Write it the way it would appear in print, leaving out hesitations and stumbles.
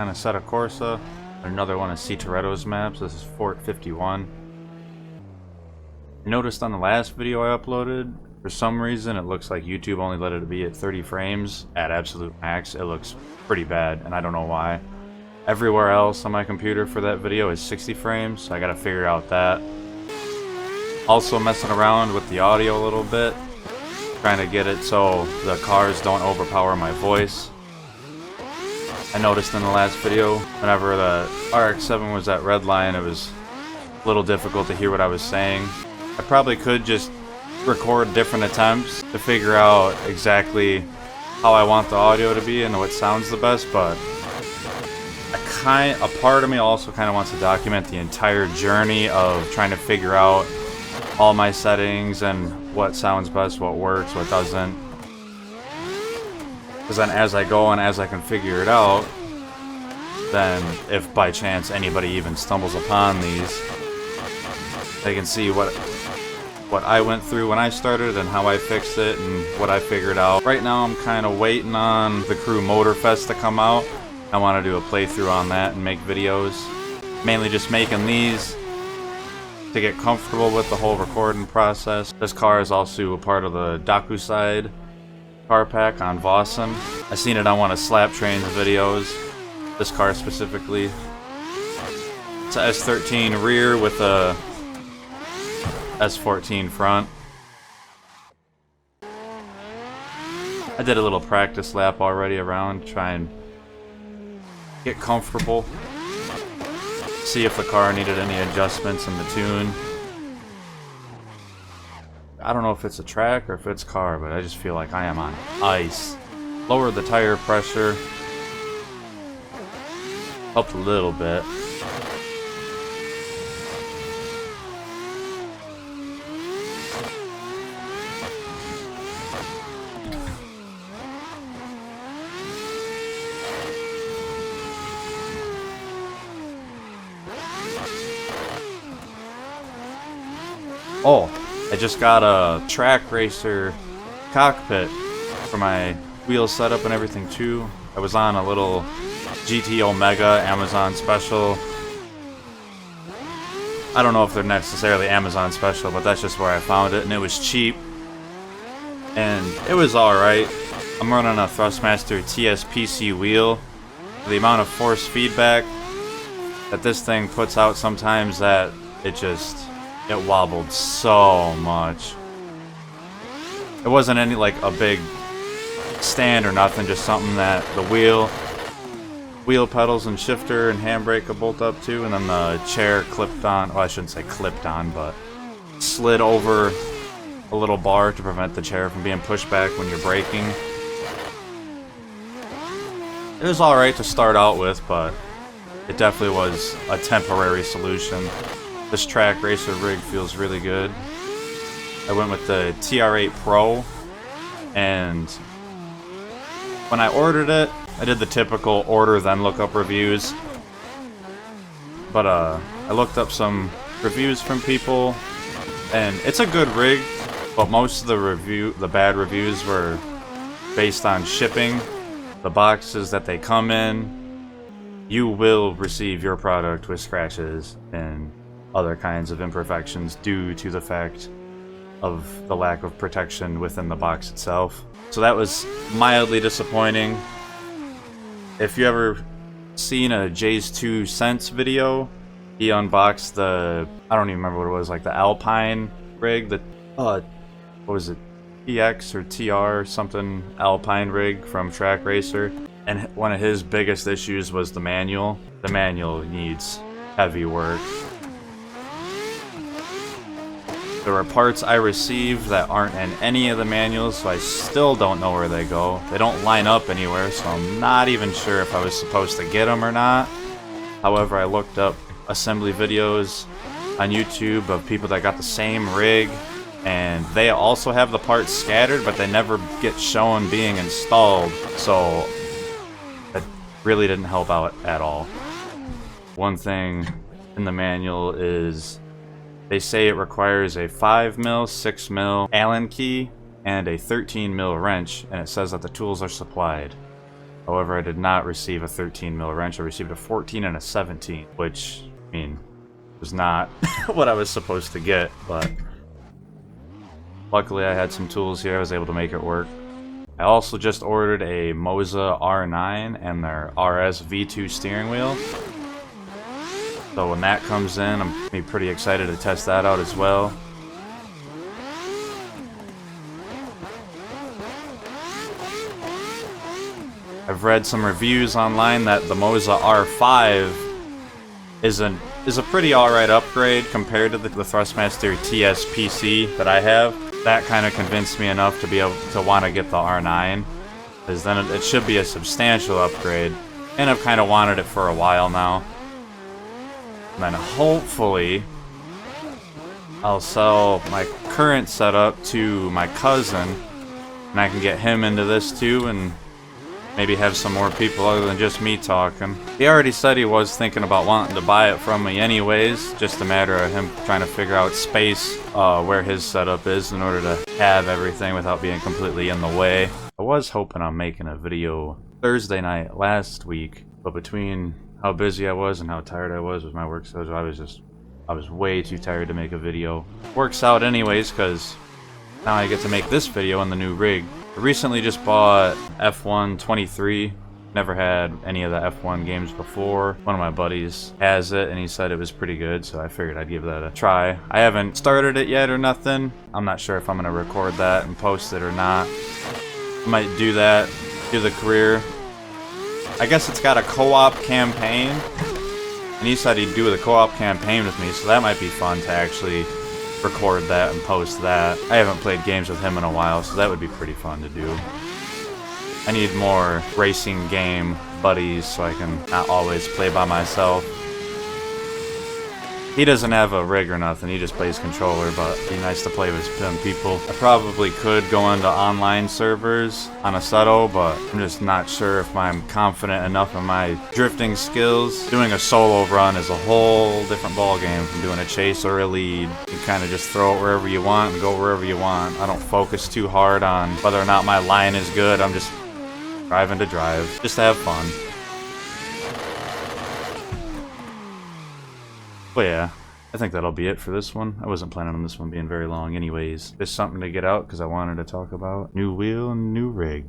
on Assetto Corsa. Another one of C. Toretto's maps. This is Fort 51. I noticed on the last video I uploaded, for some reason it looks like YouTube only let it be at 30 frames at absolute max. It looks pretty bad, and I don't know why. Everywhere else on my computer for that video is 60 frames, so I gotta figure out that. Also messing around with the audio a little bit, trying to get it so the cars don't overpower my voice. I noticed in the last video, whenever the RX-7 was at red line, it was a little difficult to hear what I was saying. I probably could just record different attempts to figure out exactly how I want the audio to be and what sounds the best, but a part of me also kind of wants to document the entire journey of trying to figure out all my settings and what sounds best, what works, what doesn't. Because then as I go and as I can figure it out, then if by chance anybody even stumbles upon these, they can see what I went through when I started and how I fixed it and what I figured out. Right now I'm kind of waiting on the Crew Motorfest to come out. I want to do a playthrough on that and make videos. Mainly just making these to get comfortable with the whole recording process. This car is also a part of the DocuSide car pack on Vossen. I seen it on one of Slap Train's videos, this car specifically. It's a S13 rear with a S14 front. I did a little practice lap already around, try and get comfortable. See if the car needed any adjustments in the tune. I don't know if it's a track or if it's car, but I just feel like I am on ice. Lowered the tire pressure. Helped a little bit. Oh, I just got a track racer cockpit for my wheel setup and everything too. I was on a little GT Omega Amazon special. I don't know if they're necessarily Amazon special, but that's just where I found it, and it was cheap. And it was alright. I'm running a Thrustmaster TSPC wheel. The amount of force feedback that this thing puts out sometimes, that it wobbled so much. It wasn't any like a big stand or nothing, just something that the wheel pedals and shifter and handbrake could bolt up to, and then the chair clipped on, well I shouldn't say clipped on, but slid over a little bar to prevent the chair from being pushed back when you're braking. It was alright to start out with, but it definitely was a temporary solution. This track racer rig feels really good. I went with the TR8 Pro, and when I ordered it, I did the typical order then look up reviews. But I looked up some reviews from people, and it's a good rig, but most of the bad reviews were based on shipping. The boxes that they come in, you will receive your product with scratches and other kinds of imperfections due to the fact of the lack of protection within the box itself. So that was mildly disappointing. If you ever seen a Jay's 2 Cents video, he unboxed the, I don't even remember what it was, like the Alpine rig, the, what was it, TX or TR something Alpine rig from Track Racer. And one of his biggest issues was the manual. The manual needs heavy work. There were parts I received that aren't in any of the manuals, so I still don't know where they go. They don't line up anywhere, so I'm not even sure if I was supposed to get them or not. However, I looked up assembly videos on YouTube of people that got the same rig, and they also have the parts scattered, but they never get shown being installed, so it really didn't help out at all. One thing in the manual is they say it requires a 5mm, 6mm Allen key and a 13mm wrench, and it says that the tools are supplied. However, I did not receive a 13 mil wrench. I received a 14 and a 17, which, I mean, was not what I was supposed to get, but luckily I had some tools here. I was able to make it work. I also just ordered a Moza R9 and their RS V2 steering wheel. So when that comes in, I'm gonna be pretty excited to test that out as well. I've read some reviews online that the Moza R5 is a pretty alright upgrade compared to the Thrustmaster TSPC that I have. That kind of convinced me enough to be able to want to get the R9, because then it should be a substantial upgrade, and I've kind of wanted it for a while now. And then hopefully I'll sell my current setup to my cousin, and I can get him into this too, and maybe have some more people other than just me talking. He already said he was thinking about wanting to buy it from me anyways, just a matter of him trying to figure out space where his setup is in order to have everything without being completely in the way. I was hoping on making a video Thursday night last week, but between how busy I was and how tired I was with my work schedule, I was way too tired to make a video. Works out anyways, because now I get to make this video on the new rig. I recently just bought F1 23. Never had any of the F1 games before. One of my buddies has it and he said it was pretty good, so I figured I'd give that a try. I haven't started it yet or nothing. I'm not sure if I'm gonna record that and post it or not. I might do that, do the career. I guess it's got a co-op campaign, and he said he'd do the co-op campaign with me, so that might be fun to actually record that and post that. I haven't played games with him in a while, so that would be pretty fun to do. I need more racing game buddies so I can not always play by myself. He doesn't have a rig or nothing, he just plays controller, but it'd be nice to play with some people. I probably could go into online servers on Assetto, but I'm just not sure if I'm confident enough in my drifting skills. Doing a solo run is a whole different ballgame from doing a chase or a lead. You kind of just throw it wherever you want and go wherever you want. I don't focus too hard on whether or not my line is good. I'm just driving to drive, just to have fun. But yeah, I think that'll be it for this one. I wasn't planning on this one being very long anyways. Just something to get out because I wanted to talk about new wheel and new rig.